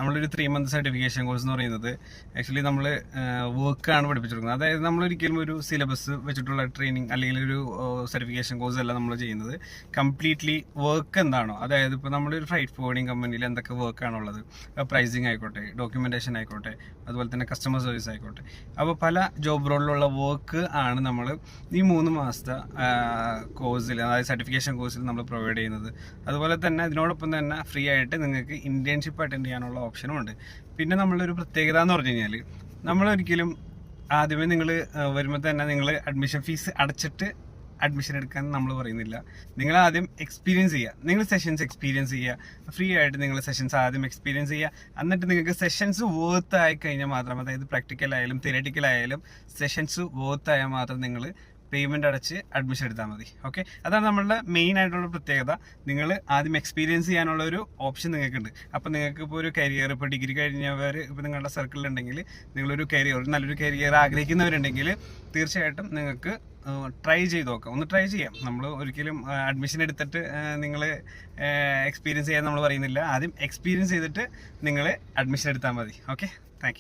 നമ്മളൊരു 3 month certification course എന്ന് പറയുന്നത് ആക്ച്വലി നമ്മൾ വർക്കാണ് പഠിപ്പിച്ചെടുക്കുന്നത്. അതായത് നമ്മളൊരിക്കലും ഒരു സിലബസ് വെച്ചിട്ടുള്ള ട്രെയിനിങ് അല്ലെങ്കിൽ ഒരു സർട്ടിഫിക്കേഷൻ കോഴ്സ് അല്ല നമ്മൾ ചെയ്യുന്നത്. കംപ്ലീറ്റ്ലി വർക്ക് എന്താണോ, അതായത് ഇപ്പോൾ നമ്മളൊരു ഫ്രൈറ്റ് ഫോർവേഡിങ് കമ്പനിയിൽ എന്തൊക്കെ വർക്കാണുള്ളത്, പ്രൈസിങ് ആയിക്കോട്ടെ, ഡോക്യുമെൻറ്റേഷൻ ആയിക്കോട്ടെ, അതുപോലെ തന്നെ കസ്റ്റമർ സർവീസ് ആയിക്കോട്ടെ, അപ്പോൾ പല ജോബ് റോളിലുള്ള വർക്ക് ആണ് നമ്മൾ ഈ 3 മാസത്തെ കോഴ്സിൽ, അതായത് സർട്ടിഫിക്കേഷൻ കോഴ്സിൽ നമ്മൾ പ്രൊവൈഡ് ചെയ്യുന്നത്. അതുപോലെ തന്നെ ഇതിനോടൊപ്പം തന്നെ ഫ്രീ ആയിട്ട് നിങ്ങൾക്ക് ഇന്റേൺഷിപ്പ് അറ്റൻഡ് ചെയ്യാനുള്ള ഓപ്ഷനും ഉണ്ട്. പിന്നെ നമ്മളൊരു പ്രത്യേകത എന്ന് പറഞ്ഞു കഴിഞ്ഞാൽ, നമ്മളൊരിക്കലും ആദ്യമേ നിങ്ങൾ വരുമ്പോൾ തന്നെ നിങ്ങൾ അഡ്മിഷൻ ഫീസ് അടച്ചിട്ട് അഡ്മിഷൻ എടുക്കാൻ നമ്മൾ പറയുന്നില്ല. നിങ്ങൾ ആദ്യം എക്സ്പീരിയൻസ് ചെയ്യുക, നിങ്ങൾ സെഷൻസ് എക്സ്പീരിയൻസ് ചെയ്യുക, ഫ്രീ ആയിട്ട് നിങ്ങൾ സെഷൻസ് ആദ്യം എക്സ്പീരിയൻസ് ചെയ്യുക. എന്നിട്ട് നിങ്ങൾക്ക് സെഷൻസ് വർത്ത് ആയി കഴിഞ്ഞാൽ മാത്രം, അതായത് പ്രാക്ടിക്കൽ ആയാലും തിയററ്റിക്കൽ ആയാലും സെഷൻസ് വർത്ത് ആയാൽ മാത്രം നിങ്ങൾ പേയ്മെൻറ്റ് അടച്ച് അഡ്മിഷൻ എടുത്താൽ മതി. ഓക്കെ, അതാണ് നമ്മളുടെ മെയിൻ ആയിട്ടുള്ള പ്രത്യേകത. നിങ്ങൾ ആദ്യം എക്സ്പീരിയൻസ് ചെയ്യാനുള്ള ഒരു ഓപ്ഷൻ നിങ്ങൾക്കുണ്ട്. അപ്പോൾ നിങ്ങൾക്ക് ഇപ്പോൾ ഒരു കരിയർ, ഇപ്പോൾ ഡിഗ്രി കഴിഞ്ഞവർ ഇപ്പോൾ നിങ്ങളുടെ സർക്കിളിലുണ്ടെങ്കിൽ, നിങ്ങളൊരു കരിയർ, ഒരു നല്ലൊരു കരിയർ ആഗ്രഹിക്കുന്നവരുണ്ടെങ്കിൽ തീർച്ചയായിട്ടും നിങ്ങൾക്ക് ട്രൈ ചെയ്ത് നോക്കാം. ഒന്ന് ട്രൈ ചെയ്യാം. നമ്മൾ ഒരിക്കലും അഡ്മിഷൻ എടുത്തിട്ട് നിങ്ങൾ എക്സ്പീരിയൻസ് ചെയ്യാൻ നമ്മൾ പറയുന്നില്ല. ആദ്യം എക്സ്പീരിയൻസ് ചെയ്തിട്ട് നിങ്ങൾ അഡ്മിഷൻ എടുത്താൽ മതി. Okay, thank you.